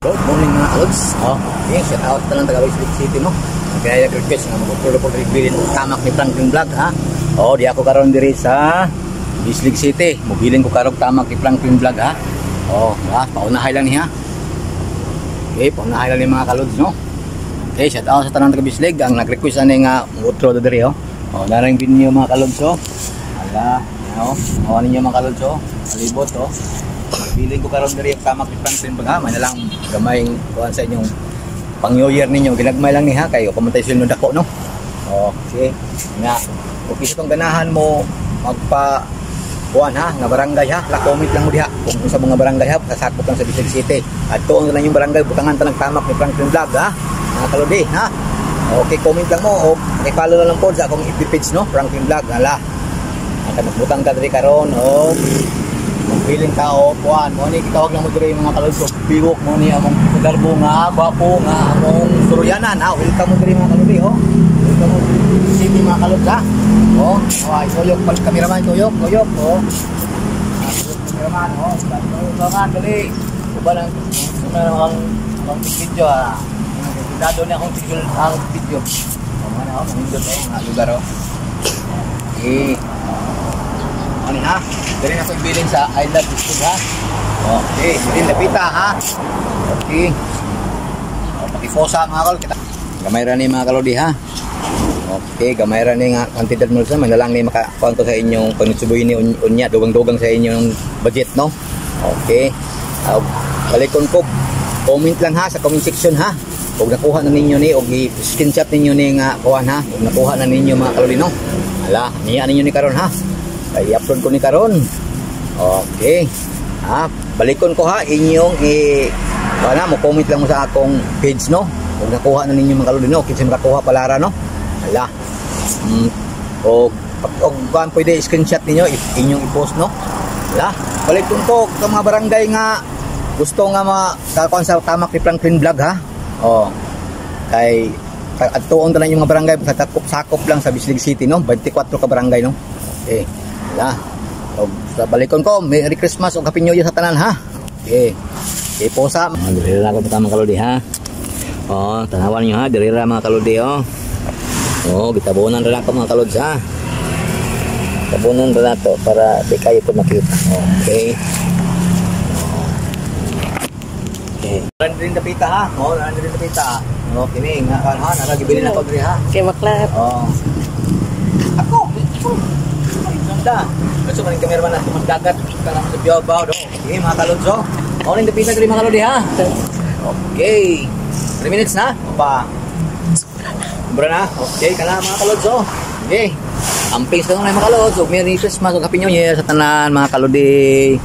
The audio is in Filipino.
Good morning mga kalods. Okay, shout out na lang taga Bislig City no. Kaya request nga magpupulong po bilin tamak ni Franklin Vlog ha. Di ako karon diri sa Bislig City. Mobilin ko karog tamak ni Franklin Vlog ha. Paunahay lang niya. Okay, paunahay lang ni mga kalods no. Okay, shout out sa tanang taga Bislig ang nag-request ani nga outro diri narang video mga kalods ninyo mga kalods alibot Piling ko karon diri tamak ni Franklin Vlog ha. May na lang gamayng kuan sa inyong pang New Year ninyo. Ginagmay lang ni ha kayo kumantay sila dako no. Okay. Nga kung isa tong ganahan mo magpa kuan ha nga barangay ha. La-comment lang mo diha kung sa mga barangay ha kasakop lang sa Bislig City. At tuon lang yung barangay butangan tanang tamak ni Franklin Vlog ha. Mga kalodi ha. Okay, comment lang mo o i-follow na lang po sa akong FB page no, Franklin Vlog. Hala. Ang magbutang ka diri karon magpiling tao kuan mo ni gitawag lang mo diri mga kalod biwok mo ni among darbo nga gwapo nga among suryanan ha. Welcome mo diri mga kalod welcome mo city mga kalod ha. Tuyok pal kameraman tuyok kameraman bangan dali uban ang video ha. Dado ni akong tigil ang video nindot nga lugar Ani ha? Dali na ko ibilin sa I Love Bislig ha. Okay, din lapita ha. Okay. Pakifosa mga kalod kita. Gamay ra ni mga kalodi ha. Okay, gamay ra ni nga kantidad mo sa manalang ni makakuan ko sa inyong pagsuboy ni unya dugang-dugang sa inyong budget no. Okay. Balikon ko comment lang ha sa comment section ha. Kung nakuha na ninyo ni og i-screenshot ninyo ni nga kuan ha. Kung nakuha na ninyo mga kalodi no. Hala, niya ninyo ni karon ha. I-upload ko ni karon. Okay. Balikon ko ha inyong mo comment lang mo sa akong page no. Kung nakuha na ninyo mga kalodi no, kinsa makakuha palara no. Hala. Kung pwede screenshot ninyo inyong i-post no. Hala. Balikon ko sa mga barangay nga gusto nga makakuan sa tamak ni Franklin Vlog ha. Kay atuon tanan yung mga barangay sa sakop lang sa Bislig City no. 24 ka barangay no. Okay. Sa balikon ko, Merry Christmas o Happy New Year sa tanan ha. Okay. Okay po sa dirira ako mga kalodi ha. Tanawan nyo ha, dirira mga kalodi gitabunan rin ako mga kalods ha. Gitabunan rin ako para di kayo po makita. Okay. Okay. Naran din tapita ha. Naran din tapita. Okay nga ha, naragibilin ako diri ha. Okay, maklap. Ako. Gusto ko rin kameraman natin magdagat karang sa biyaw-baw okay mga kalods rin dapita dali mga kalodi ha. Okay 3 minutes na sobra na okay kana mga kalods okay amping sa mga kalods Merry Christmas o Happy New Year sa tanan mga kalodi.